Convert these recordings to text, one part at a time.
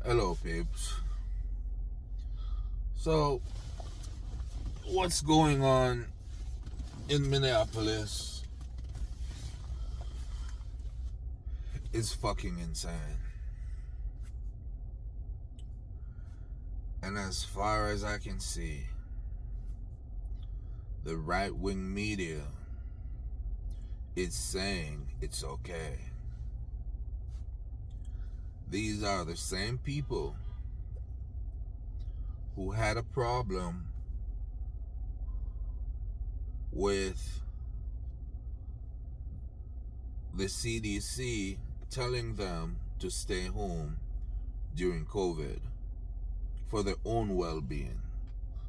Hello, peeps. So, what's going on in Minneapolis is fucking insane. And as far as I can see, the right-wing media is saying it's okay. These are the same people who had a problem with the CDC telling them to stay home during COVID for their own well-being,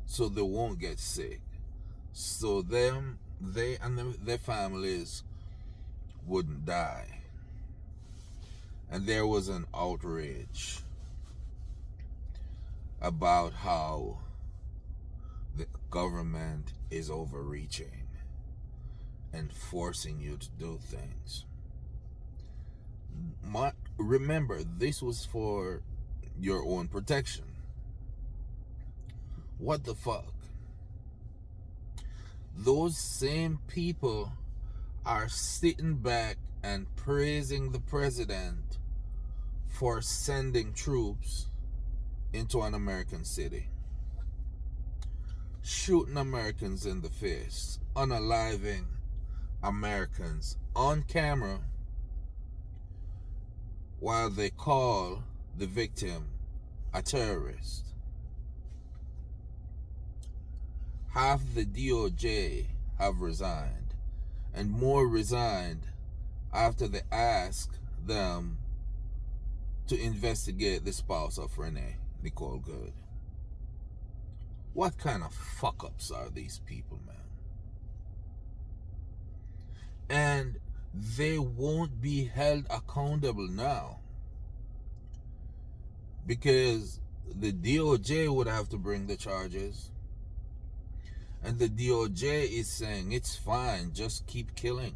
so they won't get sick, so they and their families wouldn't die. And there was an outrage about how the government is overreaching and forcing you to do things. Remember, this was for your own protection. What the fuck? Those same people are sitting back and praising the president for sending troops into an American city, shooting Americans in the face, unaliving Americans on camera, while they call the victim a terrorist. Half the DOJ have resigned, and more resigned after they asked them to investigate the spouse of Renee, Nicole Good. What kind of fuck-ups are these people, man? And they won't be held accountable now, because the DOJ would have to bring the charges, and the DOJ is saying it's fine, just keep killing.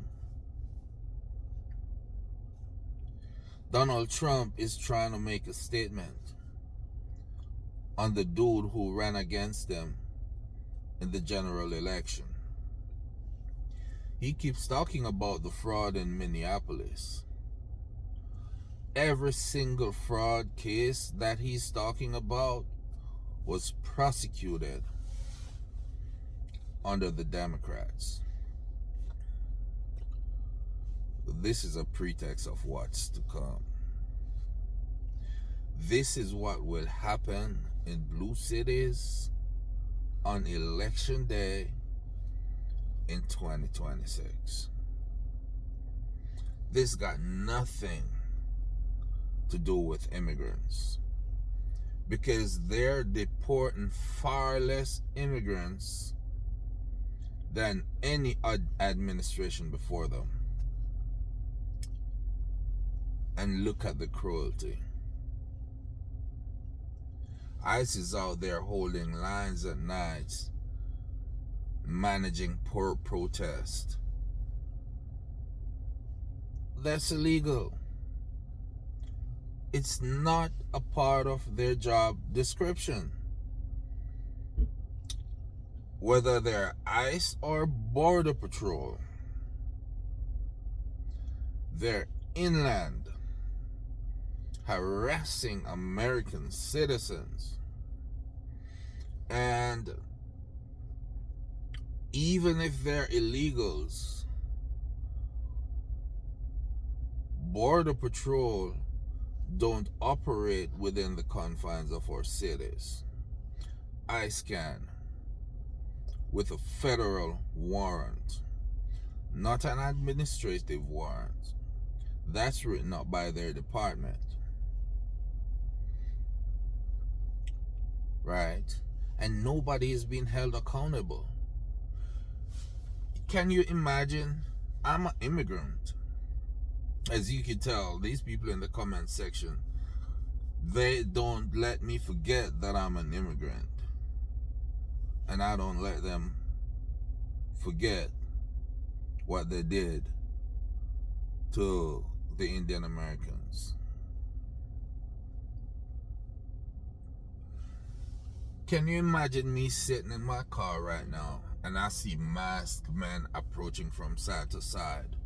Donald Trump is trying to make a statement on the dude who ran against him in the general election. He keeps talking about the fraud in Minneapolis. Every single fraud case that he's talking about was prosecuted under the Democrats. This is a pretext of what's to come. This is what will happen in blue cities on election day in 2026. This got nothing to do with immigrants, because they're deporting far less immigrants than any administration before them. And look at the cruelty. ICE is out there holding lines at nights, managing poor protest. That's illegal. It's not a part of their job description. Whether they're ICE or Border Patrol, they're inland, harassing American citizens. And even if they're illegals, Border Patrol don't operate within the confines of our cities. ICE can, with a federal warrant, not an administrative warrant. That's written up by their department. Right? And nobody is being held accountable. Can you imagine? I'm an immigrant. As you can tell, these people in the comment section, they don't let me forget that I'm an immigrant. And I don't let them forget what they did to the Indian Americans. Can you imagine me sitting in my car right now and I see masked men approaching from side to side?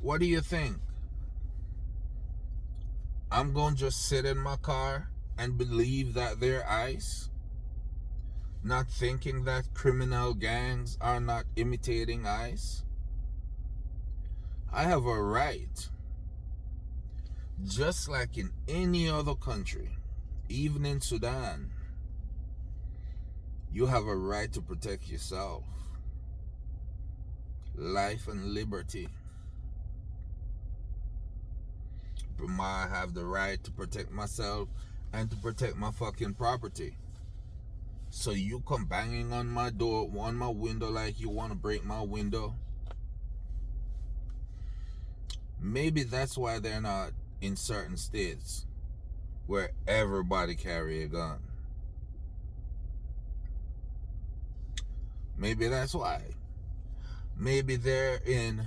What do you think? I'm going to just sit in my car and believe that they're ICE? Not thinking that criminal gangs are not imitating ICE? I have a right, just like in any other country, even in Sudan, you have a right to protect yourself. Life and liberty. I have the right to protect myself and to protect my fucking property. So you come banging on my door, on my window like you want to break my window. Maybe that's why they're not in certain states where everybody carry a gun. Maybe that's why. Maybe they're in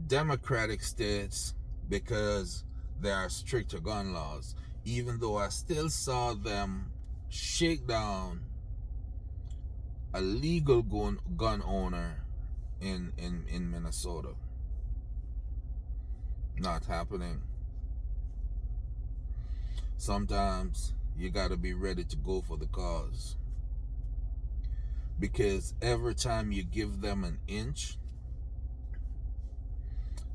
democratic states because there are stricter gun laws. Even though I still saw them shake down a legal gun owner in Minnesota. Not happening. Sometimes you gotta be ready to go for the cause. Because every time you give them an inch,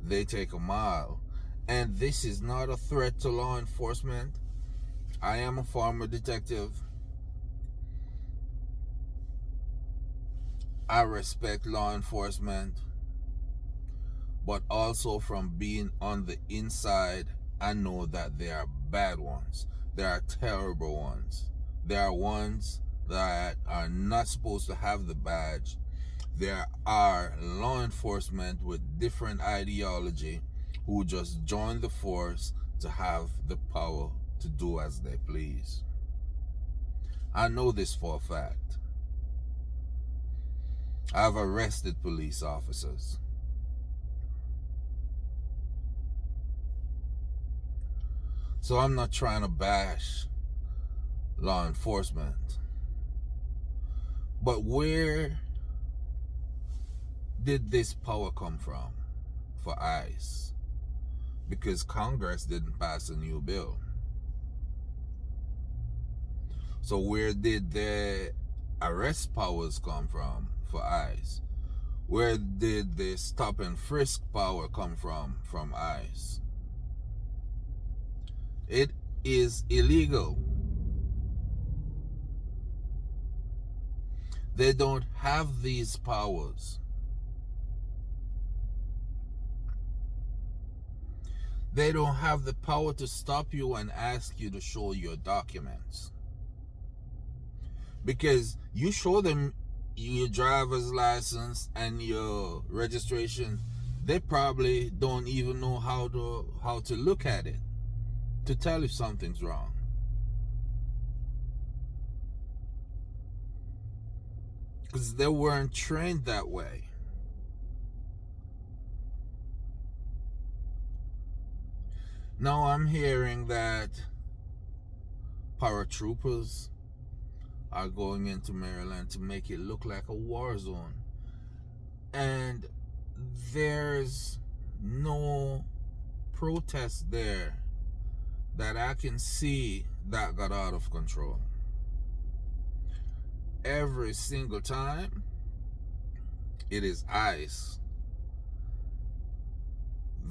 they take a mile. And this is not a threat to law enforcement. I am a former detective. I respect law enforcement. But also from being on the inside, I know that there are bad ones. There are terrible ones. There are ones that are not supposed to have the badge. There are law enforcement with different ideology who just join the force to have the power to do as they please. I know this for a fact. I've arrested police officers. So I'm not trying to bash law enforcement. But where did this power come from for ICE? Because Congress didn't pass a new bill. So where did the arrest powers come from for ICE? Where did the stop and frisk power come from ICE? It is illegal. They don't have these powers. They don't have the power to stop you and ask you to show your documents. Because you show them your driver's license and your registration, they probably don't even know how to look at it to tell if something's wrong. Because they weren't trained that way. Now I'm hearing that paratroopers are going into Maryland to make it look like a war zone. And there's no protest there that I can see that got out of control. Every single time, it is ICE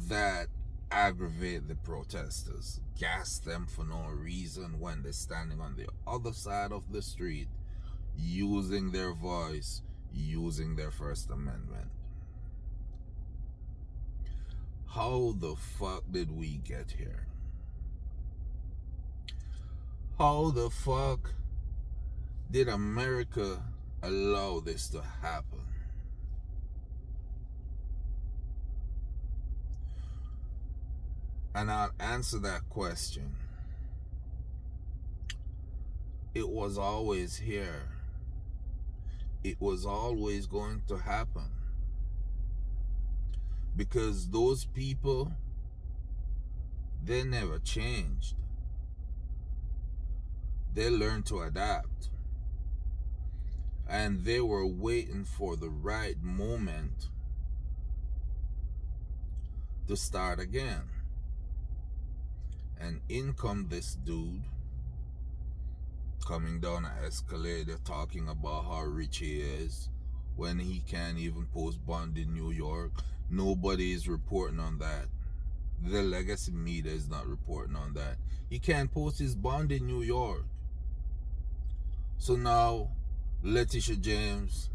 that aggravate the protesters, gas them for no reason when they're standing on the other side of the street, using their voice, using their First Amendment. How the fuck did we get here? How the fuck did America allow this to happen? And I'll answer that question. It was always here. It was always going to happen. Because those people, they never changed. They learned to adapt. And they were waiting for the right moment to start again. And in come this dude coming down an escalator talking about how rich he is when he can't even post bond in New York. Nobody is reporting on that. The legacy media is not reporting on that. He can't post his bond in New York. So now Letitia James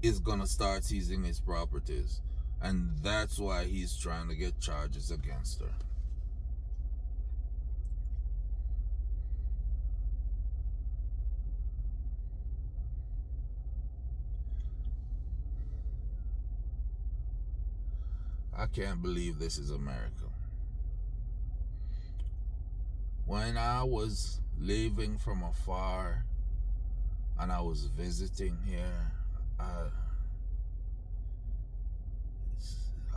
is gonna start seizing his properties, and that's why he's trying to get charges against her. I can't believe this is America. When I was living from afar and I was visiting here, I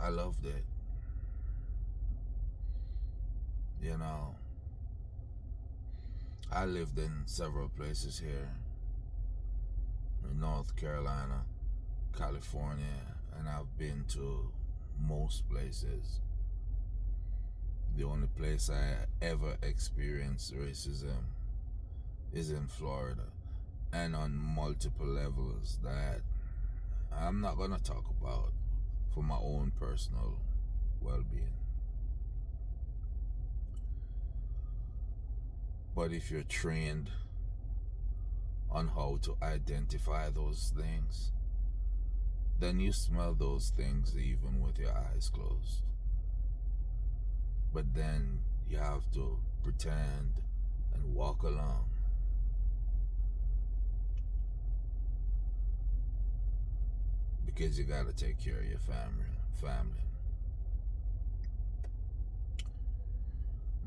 loved it. You know, I lived in several places here in North Carolina, California, and I've been to most places. The only place I ever experienced racism is in Florida, and on multiple levels that I'm not gonna talk about for my own personal well-being. But if you're trained on how to identify those things, then you smell those things even with your eyes closed. But then you have to pretend and walk along. Because you gotta take care of your family.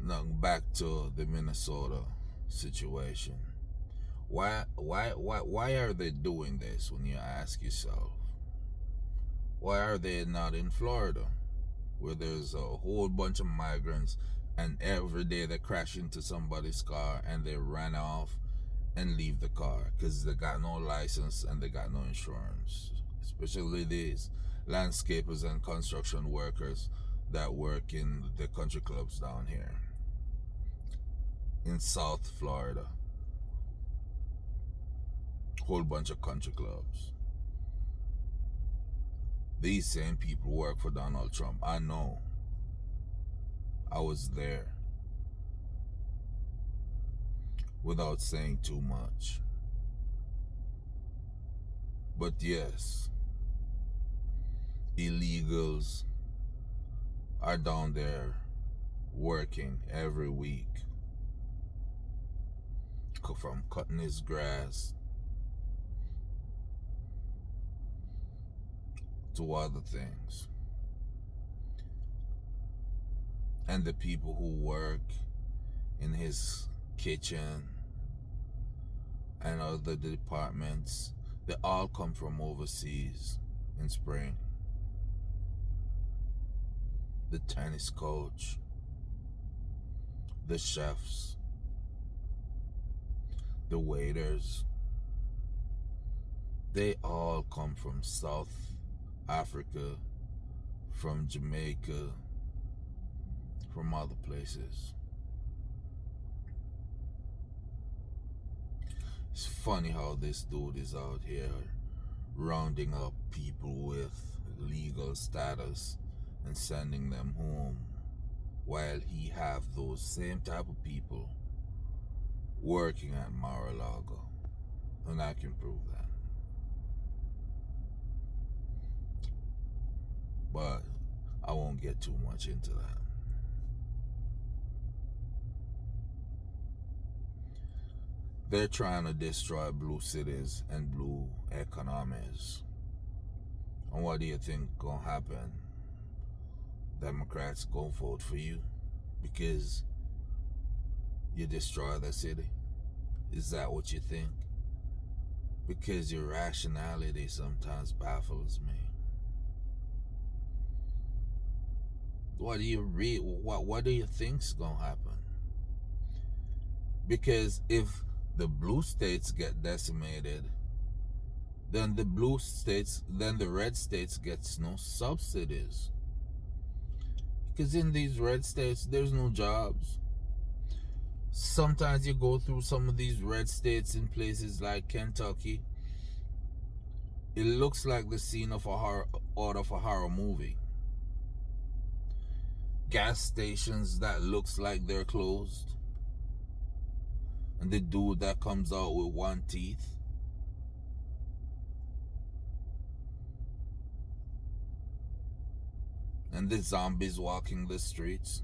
Now back to the Minnesota situation. Why are they doing this when you ask yourself? Why are they not in Florida, where there's a whole bunch of migrants and every day they crash into somebody's car and they run off and leave the car because they got no license and they got no insurance? Especially these landscapers and construction workers that work in the country clubs down here in South Florida. Whole bunch of country clubs. These same people work for Donald Trump. I know. I was there. Without saying too much. But yes, illegals are down there working every week, from cutting his grass to other things. And the people who work in his kitchen and other departments, they all come from overseas in spring. The tennis coach, the chefs, the waiters, they all come from South Africa, from Jamaica, from other places. It's funny how this dude is out here rounding up people with legal status and sending them home, while he have those same type of people working at Mar-a-Lago, and I can prove that. But I won't get too much into that. They're trying to destroy blue cities and blue economies. And what do you think gonna happen? Democrats gonna vote for you because you destroy the city? Is that what you think? Because your rationality sometimes baffles me. What do you read? What do you think's gonna happen? Because if the blue states get decimated, then the red states gets no subsidies. Because in these red states, there's no jobs. Sometimes you go through some of these red states in places like Kentucky, it looks like the scene of a horror movie. Gas stations that looks like they're closed, and the dude that comes out with one teeth. And the zombies walking the streets.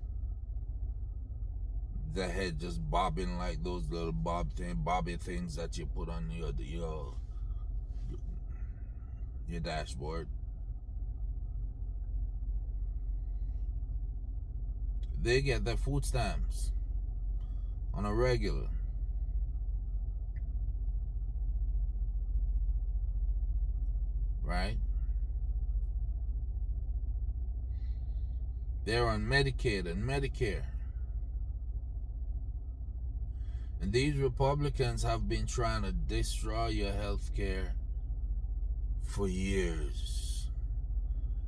The head just bobbing like those little bobby things that you put on your dashboard. They get their food stamps on a regular. Right? They're on Medicaid and Medicare. And these Republicans have been trying to destroy your health care for years.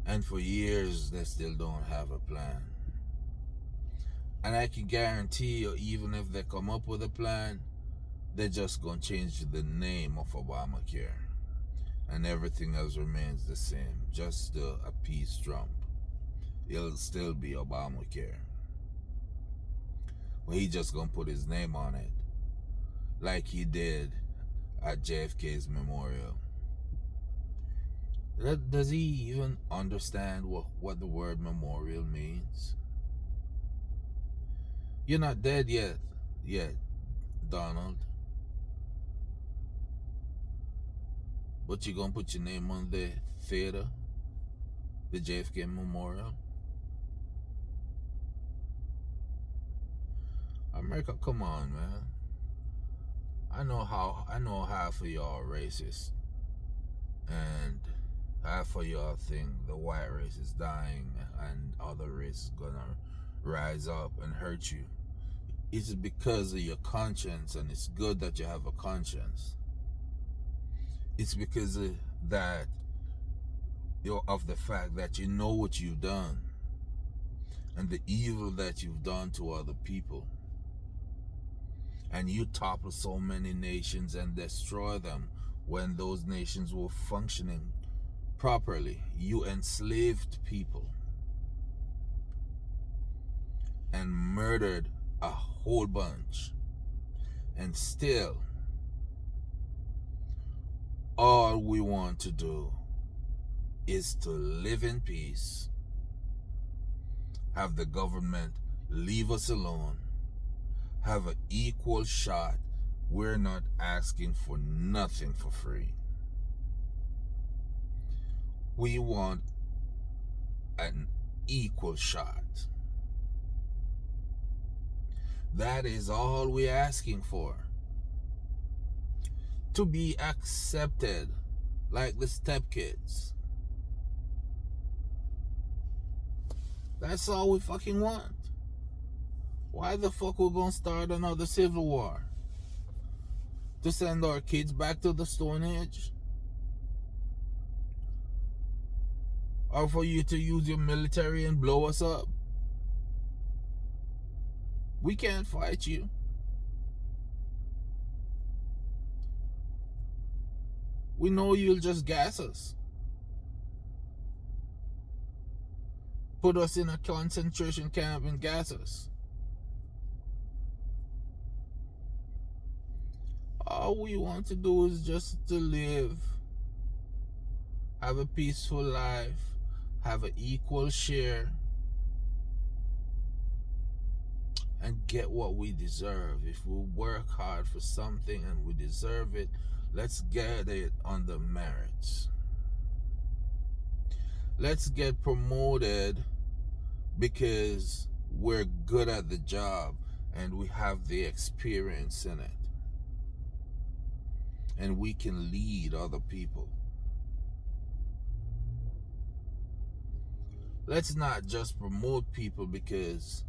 And for years, they still don't have a plan. And I can guarantee you, even if they come up with a plan, they're just going to change the name of Obamacare. And everything else remains the same, just to appease Trump. It'll still be Obamacare. Well, he just going to put his name on it, like he did at JFK's memorial. Does he even understand what the word memorial means? You're not dead yet, Donald. But you're going to put your name on the theater, the JFK Memorial. America, come on, man. I know half of y'all are racist, and half of y'all think the white race is dying and other race is gonna rise up and hurt you. It's because of your conscience, and it's good that you have a conscience. It's because of that, of the fact that you know what you've done and the evil that you've done to other people. And you topple so many nations and destroy them when those nations were functioning properly. You enslaved people and murdered a whole bunch. And still, all we want to do is to live in peace, have the government leave us alone, have an equal shot. We're not asking for nothing for free. We want an equal shot. That is all we're asking for. To be accepted like the stepkids. That's all we fucking want. Why the fuck we're gonna start another civil war? To send our kids back to the Stone Age? Or for you to use your military and blow us up? We can't fight you. We know you'll just gas us. Put us in a concentration camp and gas us. All we want to do is just to live, have a peaceful life, have an equal share, and get what we deserve. If we work hard for something and we deserve it, let's get it on the merits. Let's get promoted because we're good at the job and we have the experience in it. And we can lead other people. Let's not just promote people because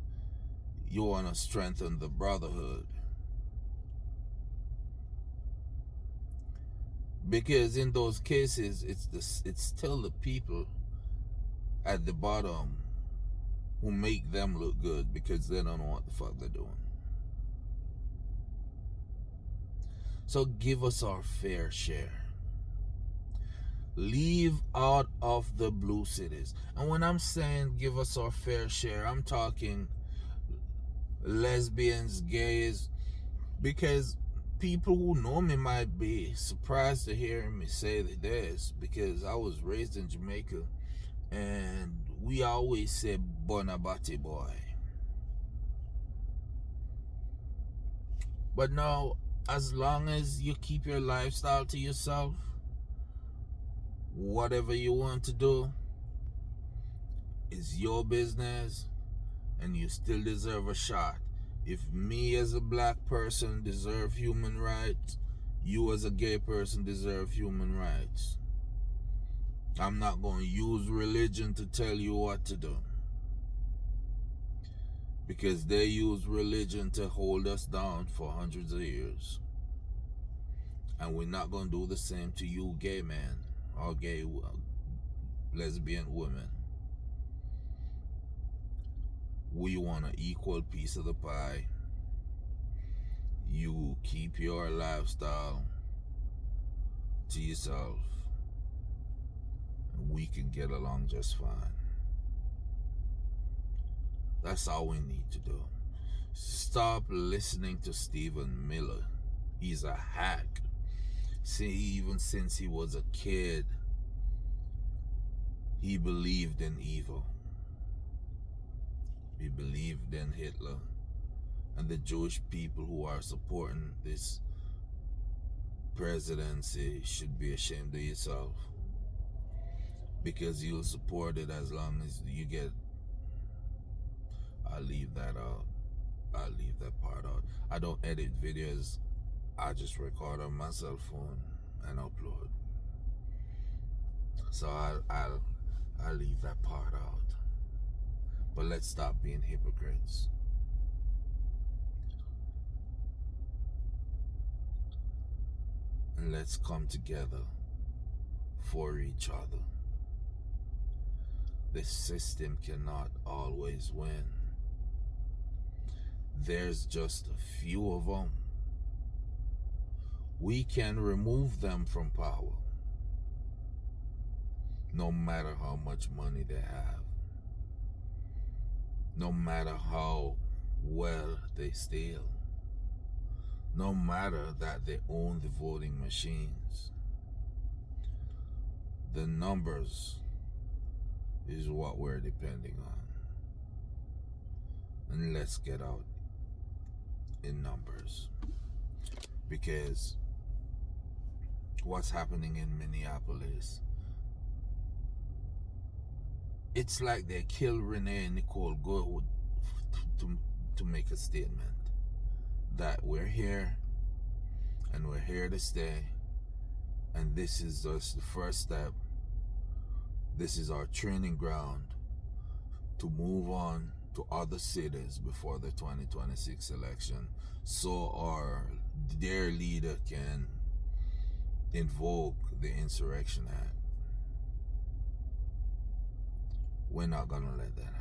you want to strengthen the brotherhood. Because in those cases, it's still the people at the bottom who make them look good because they don't know what the fuck they're doing. So give us our fair share. Leave out of the blue cities. And when I'm saying give us our fair share, I'm talking lesbians, gays, because people who know me might be surprised to hear me say this, because I was raised in Jamaica and we always say Bonabati boy. But now, as long as you keep your lifestyle to yourself, whatever you want to do is your business, and you still deserve a shot. If me as a black person deserve human rights, you as a gay person deserve human rights. I'm not going to use religion to tell you what to do, because they use religion to hold us down for hundreds of years. And we're not going to do the same to you gay men or gay lesbian women. We want an equal piece of the pie. You keep your lifestyle to yourself, and we can get along just fine. That's all we need to do. Stop listening to Stephen Miller. He's a hack. See, even since he was a kid, he believed in evil. He believed in Hitler. And the Jewish people who are supporting this presidency should be ashamed of yourself, because you'll support it as long as you get... I'll leave that out. I'll leave that part out. I don't edit videos. I just record on my cell phone and upload. So I'll leave that part out. But let's stop being hypocrites. And let's come together for each other. The system cannot always win. There's just a few of them. We can remove them from power, no matter how much money they have, no matter how well they steal, no matter that they own the voting machines. The numbers is what we're depending on. And let's get out in numbers, because what's happening in Minneapolis, it's like they killed Renee and Nicole Gould to make a statement that we're here and we're here to stay, and this is just the first step. This is our training ground to move on to other cities before the 2026 election, so their leader can invoke the Insurrection Act. We're not gonna let that happen.